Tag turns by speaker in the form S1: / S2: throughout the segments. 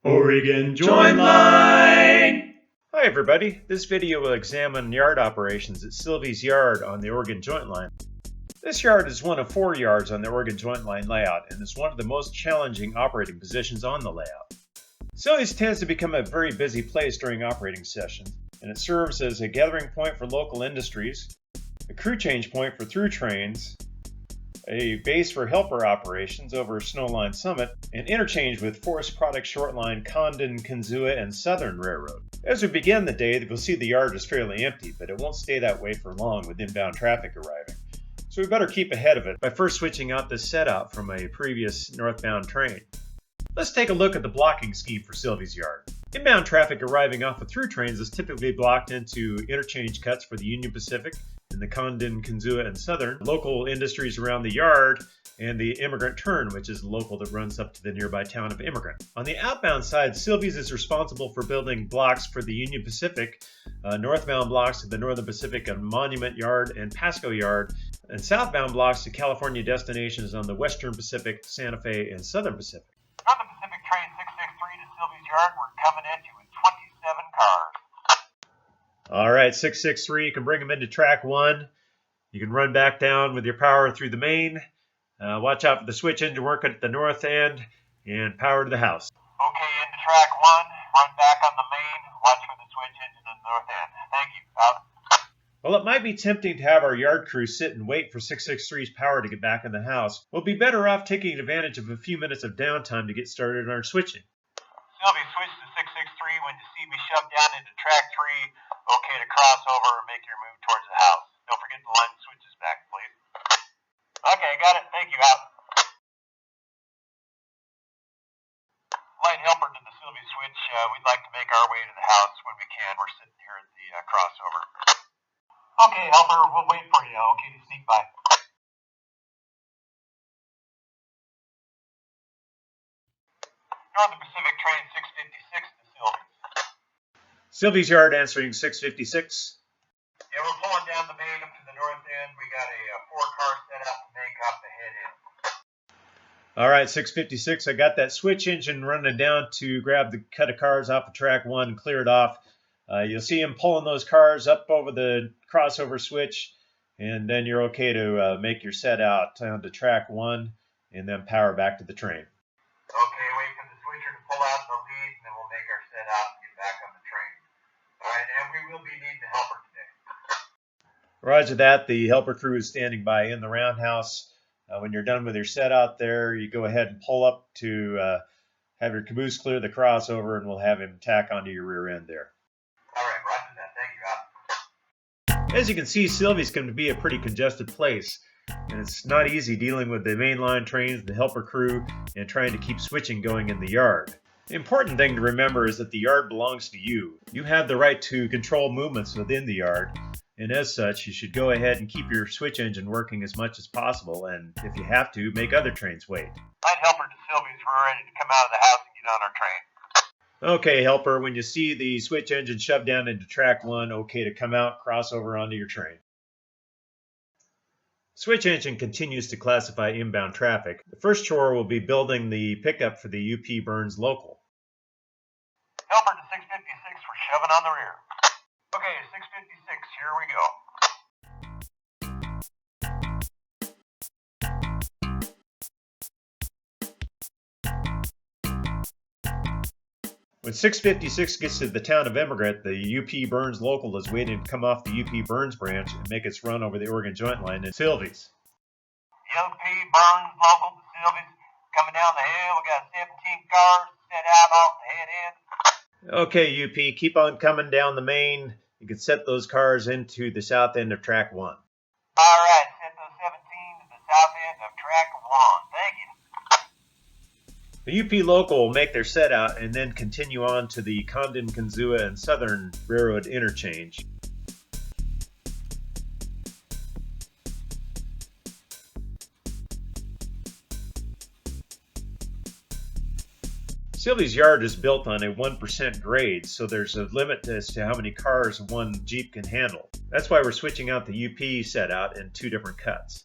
S1: Oregon Joint Line!
S2: Hi everybody, this video will examine yard operations at Silvies Yard on the Oregon Joint Line. This yard is one of 4 yards on the Oregon Joint Line layout and is one of the most challenging operating positions on the layout. Silvies tends to become a very busy place during operating sessions, and it serves as a gathering point for local industries, a crew change point for through trains, a base for helper operations over Snowline Summit, and interchange with Forest Products Shortline, Condon, Kinzua, and Southern Railroad. As we begin the day, we'll see the yard is fairly empty, but it won't stay that way for long with inbound traffic arriving. So we better keep ahead of it by first switching out the setup from a previous northbound train. Let's take a look at the blocking scheme for Silvies Yard. Inbound traffic arriving off of through trains is typically blocked into interchange cuts for the Union Pacific and the Condon, Kinzua, and Southern, local industries around the yard, and the Immigrant Turn, which is the local that runs up to the nearby town of Immigrant. On the outbound side, Silvies is responsible for building blocks for the Union Pacific, northbound blocks to the Northern Pacific and Monument Yard and Pasco Yard, and southbound blocks to California destinations on the Western Pacific, Santa Fe, and Southern Pacific.
S3: Northern Pacific Train 663 to Silvies Yard, we're coming at you with 27 cars.
S2: All right, 663, you can bring them into track 1. You can run back down with your power through the main. Watch out for the switch engine working at the north end, and power to the house.
S3: Okay, into track 1, run back on the main, watch for the switch engine at the north end. Thank you, out.
S2: While it might be tempting to have our yard crew sit and wait for 663's power to get back in the house, we'll be better off taking advantage of a few minutes of downtime to get started on our switching.
S3: Silvies, switch to 663 when you see me shove down into track 3. Okay to cross over and make your move towards the house. Don't forget to line the switches back, please. Okay, got it. Thank you, out. Line helper to the Silvies switch. We'd like to make our way to the house when we can. We're sitting here at the crossover. Okay, helper, we'll wait for you. Okay to sneak by. Northern Pacific Train 656 to Silvies.
S2: Silvies Yard answering 656.
S3: Yeah, we're pulling down the main up to the north end. We got a 4-car setup to make off the head end.
S2: All right, 656, I got that switch engine running down to grab the cut of cars off of track 1 and clear it off. You'll see him pulling those cars up over the crossover switch, and then you're okay to make your set out onto track 1 and then power back to the train.
S3: Okay, wait for the switcher to pull out the lead, and then we'll make our set out and get back on the train. All right, and we will be needing a helper today.
S2: Roger that. The helper crew is standing by in the roundhouse. When you're done with your set out there, you go ahead and pull up to have your caboose clear the crossover, and we'll have him tack onto your rear end there.
S3: All right, roger that. Thank you, out.
S2: As you can see, Silvies can be a pretty congested place, and it's not easy dealing with the mainline trains, the helper crew, and trying to keep switching going in the yard. The important thing to remember is that the yard belongs to you. You have the right to control movements within the yard, and as such, you should go ahead and keep your switch engine working as much as possible, and if you have to, make other trains wait.
S3: Line helper to Silvies, we're ready to come out of the house and get on our train.
S2: Okay, helper, when you see the switch engine shoved down into track 1, okay to come out, cross over onto your train. Switch engine continues to classify inbound traffic. The first chore will be building the pickup for the UP Burns local.
S3: Helper to 656, we're shoving on the rear. Okay, 656, here we go.
S2: When 656 gets to the town of Immigrant, the UP Burns local is waiting to come off the UP Burns branch and make its run over the Oregon Joint Line in Silvies.
S3: UP Burns local to Silvies, coming down the hill. We got 17 cars set out off the head end.
S2: Okay, UP, keep on coming down the main. You can set those cars into the south end of track 1.
S3: All right, set those 17 to the south end of track 1. Thank you.
S2: The UP local will make their set out and then continue on to the Condon, Kinzua, and Southern Railroad interchange. Silvies Yard is built on a 1% grade, so there's a limit as to how many cars one Jeep can handle. That's why we're switching out the UP set out in 2 different cuts.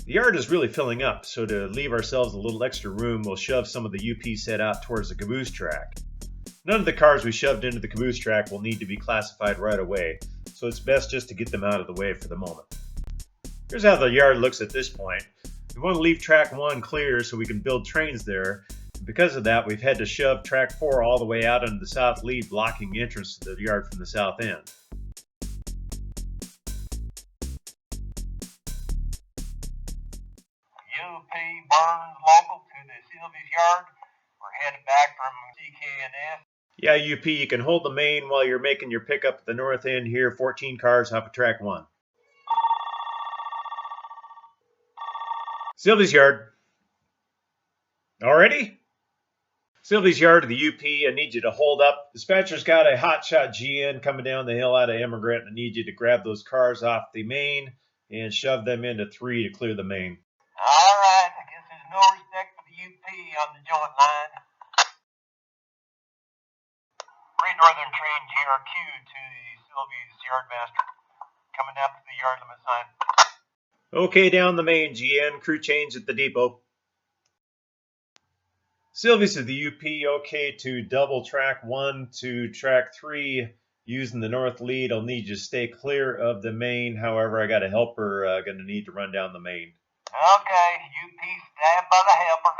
S2: The yard is really filling up, so to leave ourselves a little extra room, we'll shove some of the UP set out towards the caboose track. None of the cars we shoved into the caboose track will need to be classified right away, so it's best just to get them out of the way for the moment. Here's how the yard looks at this point. We want to leave track 1 clear so we can build trains there. And because of that, we've had to shove track 4 all the way out into the south lead, blocking the entrance to the yard from the south end.
S3: UP Burns local to the Silvies yard. We're headed back from CKNS.
S2: Yeah, UP, you can hold the main while you're making your pickup at the north end here, 14 cars off of track 1. Silvies yard. Already? Silvies yard to the UP, I need you to hold up. Dispatcher's got a hotshot GN coming down the hill out of Immigrant. I need you to grab those cars off the main and shove them into 3 to clear the main.
S3: All right, I guess there's no respect for the UP on the joint line. Great Northern Train GRQ to the Silvies yardmaster. Coming up to the yard limit sign.
S2: Okay, down the main, GN. Crew change at the depot. Silvies to the UP, okay to double track 1 to track 3 using the north lead. I'll need you to stay clear of the main. However, I got a helper going to need to run down the main.
S3: Okay, UP stand by the helper.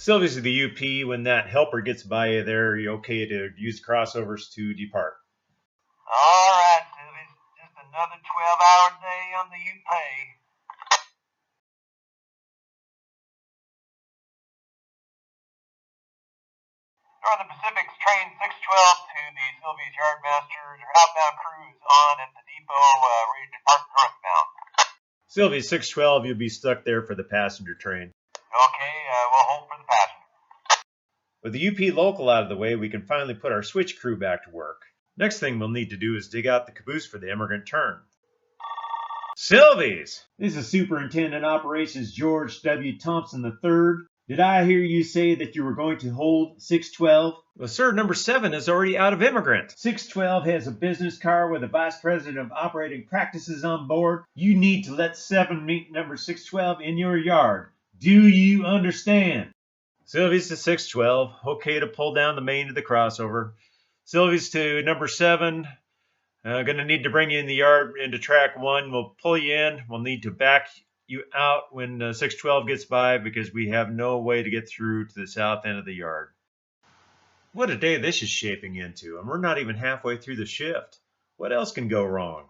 S2: Silvies to the UP, when that helper gets by you there, you're okay to use crossovers to depart.
S3: All right, Silvies. Just another 12-hour day on the UP. Northern Pacific's train 612 to the Silvies yardmaster. Their outbound crew is on at the depot, ready to depart northbound.
S2: Silvies 612, you'll be stuck there for the passenger train.
S3: Okay, we'll hold for the passenger.
S2: With the UP local out of the way, we can finally put our switch crew back to work. Next thing we'll need to do is dig out the caboose for the immigrant turn. Silvies! This is Superintendent Operations George W. Thompson III. Did I hear you say that you were going to hold 612? Well, sir, number 7 is already out of immigrant. 612 has a business car with a vice president of operating practices on board. You need to let 7 meet number 612 in your yard. Do you understand? Silvies to 612. Okay to pull down the main to the crossover. Silvies to number 7. Gonna need to bring you in the yard into track 1. We'll pull you in. We'll need to back you out when 612 gets by because we have no way to get through to the south end of the yard. What a day this is shaping into, and we're not even halfway through the shift. What else can go wrong?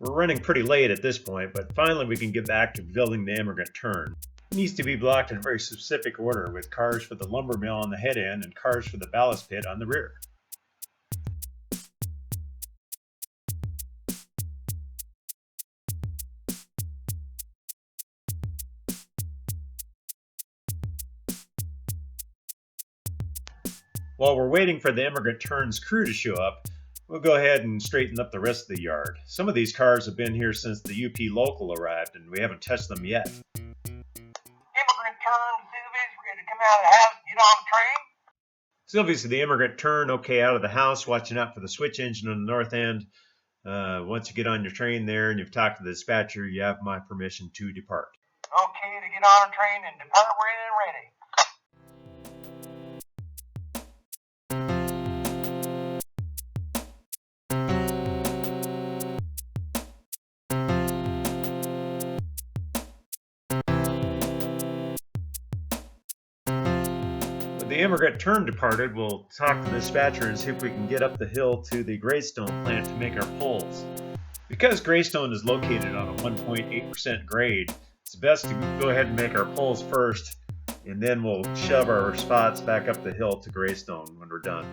S2: We're running pretty late at this point, but finally we can get back to building the immigrant turn. It needs to be blocked in a very specific order, with cars for the lumber mill on the head end and cars for the ballast pit on the rear. While we're waiting for the immigrant turn's crew to show up, we'll go ahead and straighten up the rest of the yard. Some of these cars have been here since the UP local arrived, and we haven't touched them yet.
S3: Immigrant turn, Silvies, we're ready to come out of the house and get on the train.
S2: Silvies to the immigrant turn, okay out of the house, watching out for the switch engine on the north end. Once you get on your train there and you've talked to the dispatcher, you have my permission to depart.
S3: Okay to get on a train and depart when ready.
S2: When the immigrant turn departed, we'll talk to the dispatcher and see if we can get up the hill to the Greystone plant to make our pulls. Because Greystone is located on a 1.8% grade, it's best to go ahead and make our pulls first, and then we'll shove our spots back up the hill to Greystone when we're done.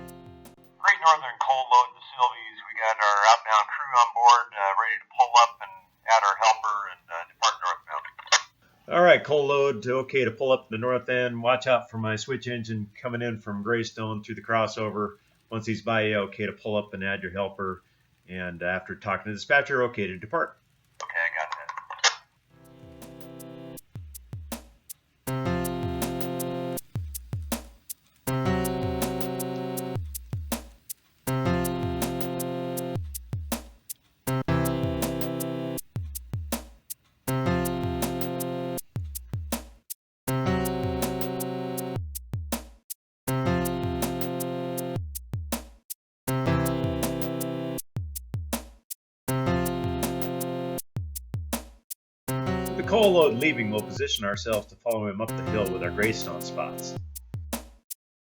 S3: Great Northern coal load to Silvies. We got our outbound crew on board, ready to pull up and add our helper and depart northbound.
S2: All right, coal load, okay to pull up the north end. Watch out for my switch engine coming in from Greystone through the crossover. Once he's by you, okay to pull up and add your helper. And after talking to the dispatcher, okay to depart.
S3: Okay, I got that.
S2: The coal load leaving, we'll position ourselves to follow him up the hill with our Greystone spots.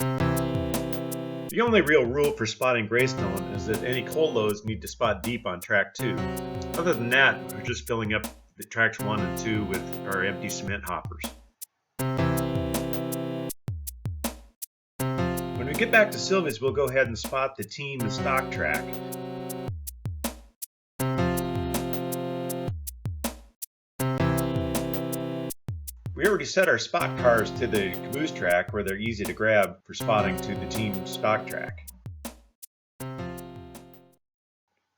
S2: The only real rule for spotting Greystone is that any coal loads need to spot deep on track 2. Other than that, we're just filling up the tracks 1 and 2 with our empty cement hoppers. When we get back to Silvies, we'll go ahead and spot the team and stock track. We already set our spot cars to the caboose track where they're easy to grab for spotting to the team stock track.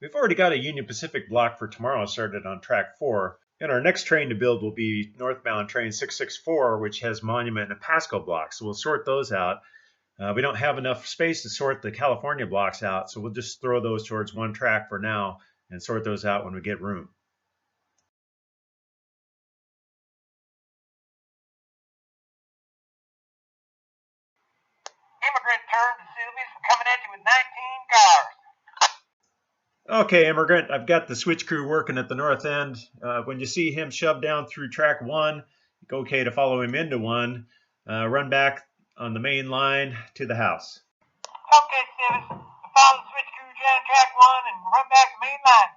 S2: We've already got a Union Pacific block for tomorrow started on track 4, and our next train to build will be northbound train 664, which has Monument and Pasco blocks, so we'll sort those out. We don't have enough space to sort the California blocks out, so we'll just throw those towards one track for now and sort those out when we get room.
S3: Immigrant turn to Silvies. We're coming at you with 19 cars.
S2: Okay, Immigrant, I've got the switch crew working at the north end. When you see him shoved down through track 1, it's okay to follow him into 1. Run back on the main line to the house.
S3: Okay, Silvies. We follow the switch crew down track 1 and run back the main line.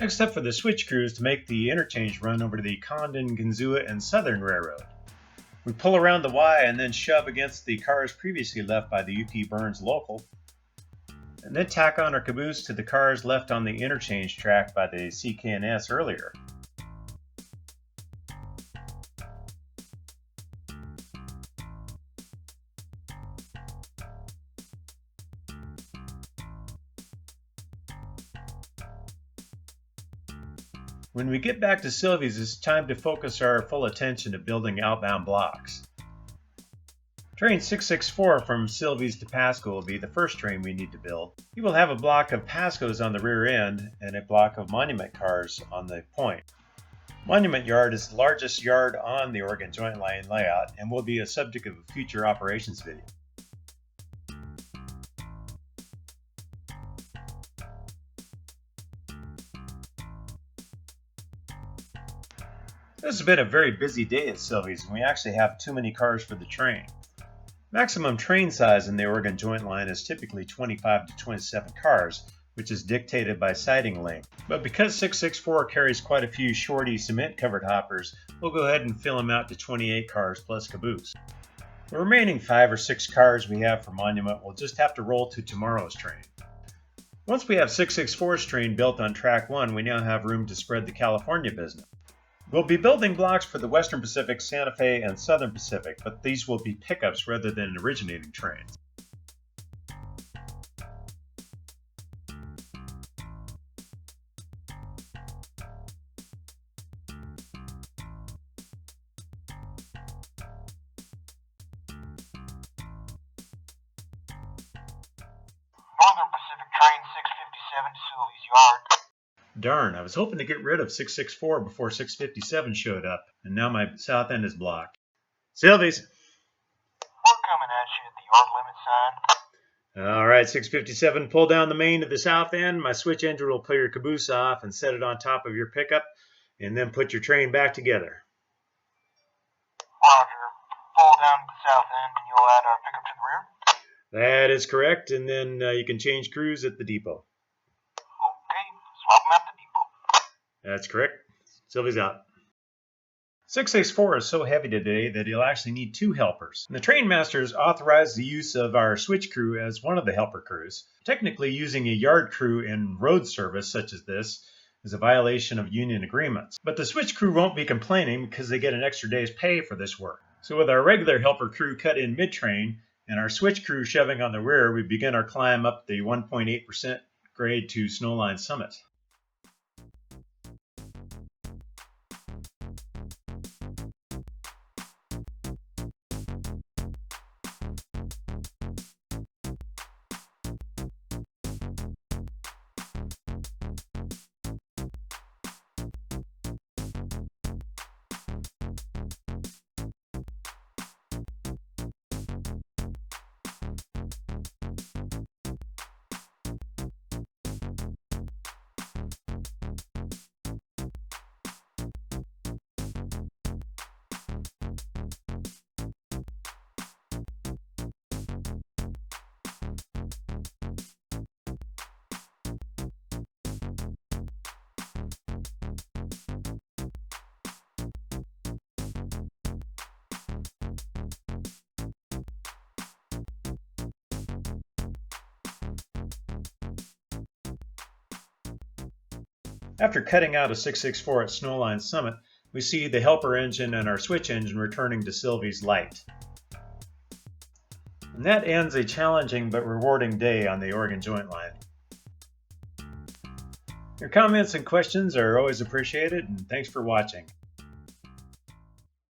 S2: Next up for the switch crew is to make the interchange run over to the Condon, Gonzua, and Southern Railroad. We pull around the Y and then shove against the cars previously left by the UP Burns local, and then tack on our caboose to the cars left on the interchange track by the CK&S earlier. When we get back to Silvies, it's time to focus our full attention to building outbound blocks. Train 664 from Silvies to Pasco will be the first train we need to build. We will have a block of Pascos on the rear end and a block of Monument cars on the point. Monument Yard is the largest yard on the Oregon Joint Line layout and will be a subject of a future operations video. This has been a very busy day at Silvies, and we actually have too many cars for the train. Maximum train size in the Oregon Joint Line is typically 25 to 27 cars, which is dictated by siding length. But because 664 carries quite a few shorty cement-covered hoppers, we'll go ahead and fill them out to 28 cars plus caboose. The remaining 5 or 6 cars we have for Monument will just have to roll to tomorrow's train. Once we have 664's train built on track 1, we now have room to spread the California business. We'll be building blocks for the Western Pacific, Santa Fe, and Southern Pacific, but these will be pickups rather than originating trains. Darn, I was hoping to get rid of 664 before 657 showed up, and now my south end is blocked. Silvies!
S3: We're coming at you at the yard limit sign.
S2: All right, 657, pull down the main to the south end. My switch engine will pull your caboose off and set it on top of your pickup, and then put your train back together.
S3: Roger. Pull down to the south end and you'll add our pickup to the rear?
S2: That is correct, and then you can change crews at the depot.
S3: Okay, swap them at the depot.
S2: That's correct. Silvies out. 664 is so heavy today that he'll actually need 2 helpers. And the train masters authorized the use of our switch crew as one of the helper crews. Technically, using a yard crew in road service such as this is a violation of union agreements. But the switch crew won't be complaining because they get an extra day's pay for this work. So with our regular helper crew cut in mid-train and our switch crew shoving on the rear, we begin our climb up the 1.8% grade to Snowline Summit. After cutting out a 664 at Snowline Summit, we see the helper engine and our switch engine returning to Silvies Light. And that ends a challenging but rewarding day on the Oregon Joint Line. Your comments and questions are always appreciated, and thanks for watching.